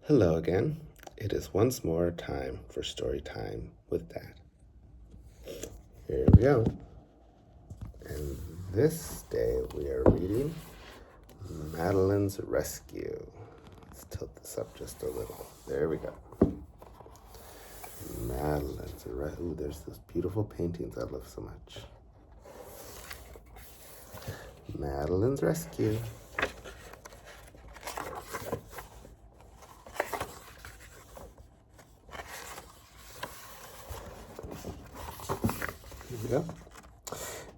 Hello again. It is once more time for story time with Dad. Here we go. And this day we are reading Madeline's Rescue. Let's tilt this up just a little. There we go. Madeline's Rescue. Ooh, there's those beautiful paintings I love so much. Madeline's Rescue. Here we go.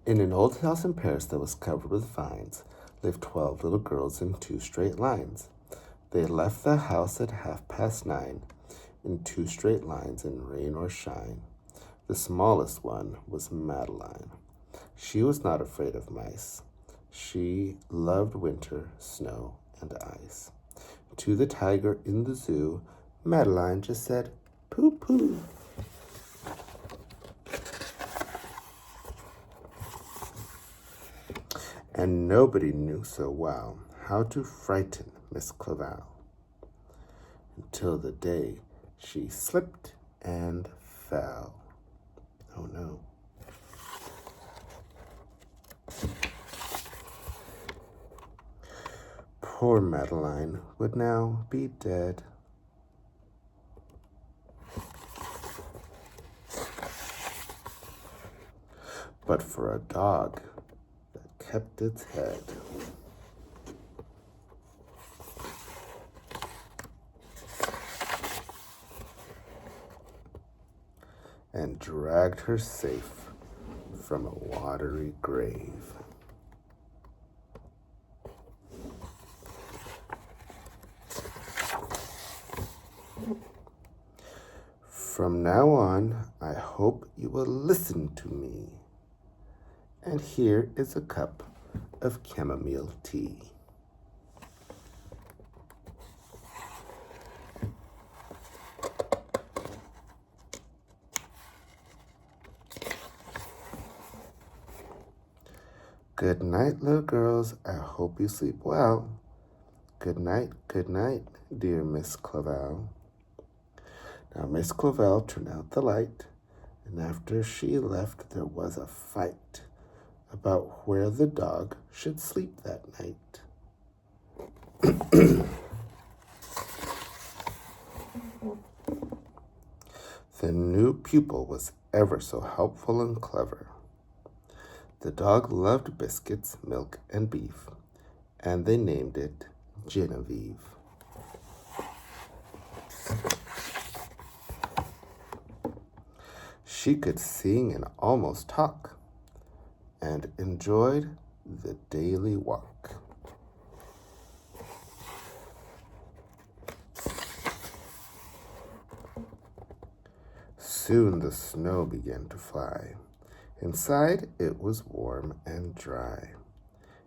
In an old house in Paris that was covered with vines lived 12 little girls in 2 straight lines. They left the house at 9:30 in 2 straight lines in rain or shine. The smallest one was Madeline. She was not afraid of mice. She loved winter, snow, and ice. To the tiger in the zoo, Madeline just said, "Pooh, pooh." And nobody knew so well how to frighten Miss Clavell until the day she slipped and fell. Oh no. Poor Madeline would now be dead. But for a dog that kept its head. And dragged her safe from a watery grave. From now on, I hope you will listen to me. And here is a cup of chamomile tea. Good night, little girls. I hope you sleep well. Good night, dear Miss Clavell. Now, Miss Clavell turned out the light, and after she left, there was a fight about where the dog should sleep that night. The new pupil was ever so helpful and clever. The dog loved biscuits, milk, and beef, and they named it Genevieve. She could sing and almost talk, and enjoyed the daily walk. Soon the snow began to fly. Inside it was warm and dry,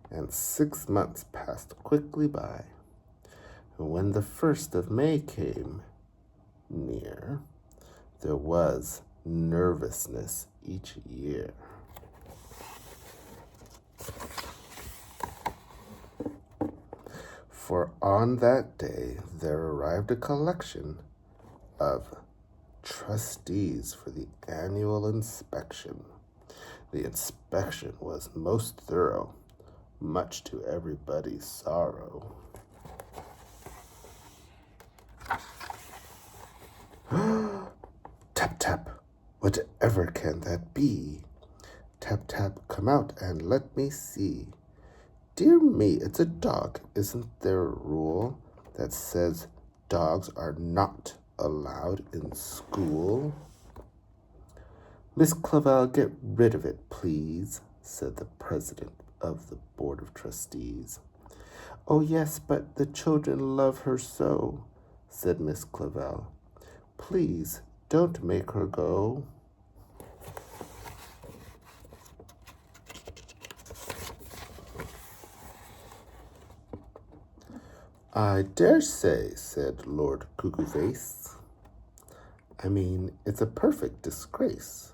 and 6 months passed quickly by. And when the 1st of May came near, there was nervousness each year. For on that day there arrived a collection of trustees for the annual inspection. The inspection was most thorough, much to everybody's sorrow. Tap, tap, whatever can that be? Tap, tap, come out and let me see. Dear me, it's a dog. Isn't there a rule that says dogs are not allowed in school? Miss Clavell, get rid of it, please, said the president of the Board of Trustees. Oh, yes, but the children love her so, said Miss Clavell. Please, don't make her go. I dare say, said Lord Cuckoo-Face. I mean, it's a perfect disgrace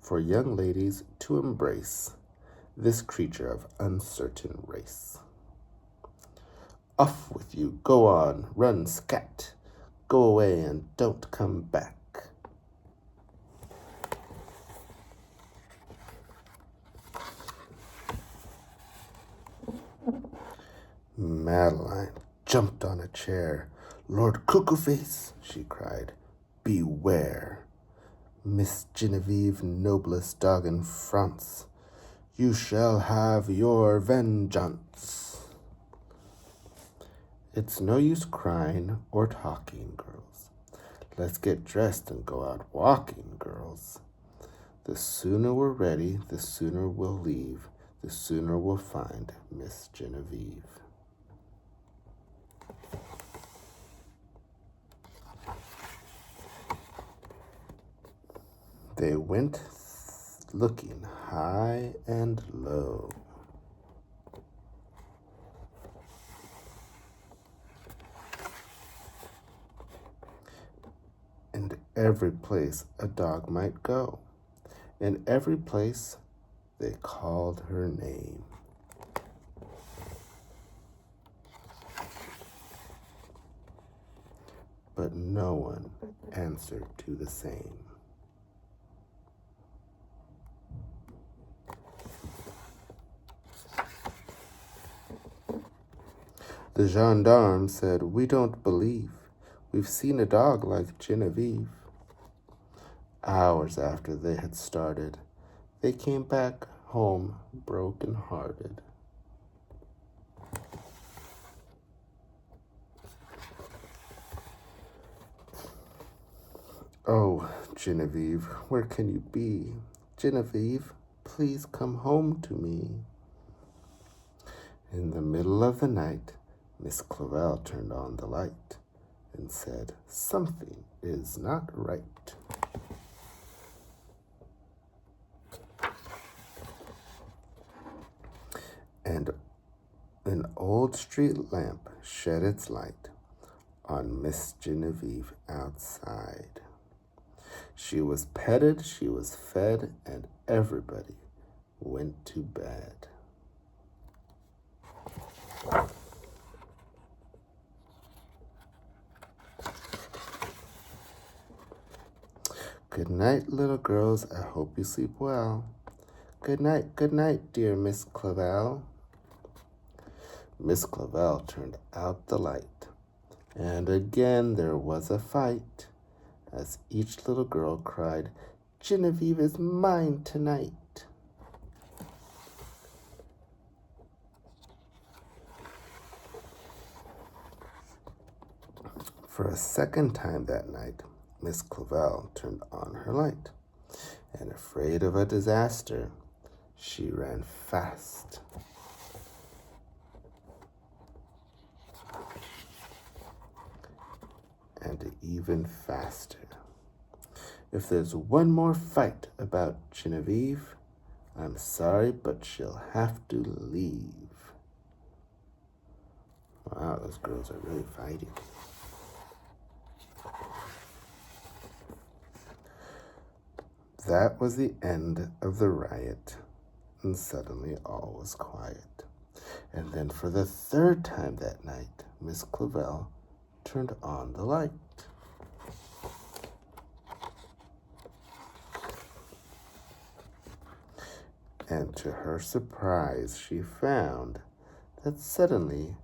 for young ladies to embrace this creature of uncertain race. Off with you, go on, run, scat, Go away and don't come back. Madeline jumped on a chair. Lord Cuckooface, she cried, beware. Miss Genevieve, noblest dog in France, you shall have your vengeance. It's no use crying or talking, girls. Let's get dressed and go out walking, girls. The sooner we're ready, the sooner we'll leave, the sooner we'll find Miss Genevieve. They went looking high and low. And every place a dog might go, in every place they called her name. But no one answered to the same. The gendarme said, we don't believe we've seen a dog like Genevieve. Hours after they had started, they came back home broken-hearted. Oh, Genevieve, where can you be? Genevieve, please come home to me. In the middle of the night, Miss Clavel turned on the light and said, something is not right. And an old street lamp shed its light on Miss Genevieve outside. She was petted, she was fed, and everybody went to bed. Good night, little girls. I hope you sleep well. Good night, dear Miss Clavel. Miss Clavel turned out the light, and again there was a fight, as each little girl cried, Genevieve is mine tonight. For a second time that night, Miss Clavel turned on her light, and afraid of a disaster, she ran fast. And even faster. If there's one more fight about Genevieve, I'm sorry, but she'll have to leave. Wow, those girls are really fighting. That was the end of the riot, and suddenly all was quiet. And then for the third time that night, Miss Clavel turned on the light. And to her surprise, she found that suddenly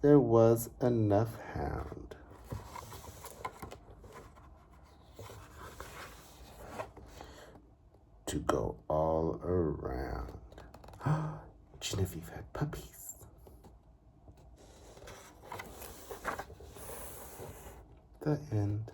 there was enough hound to go all around. Genevieve had puppies. The end.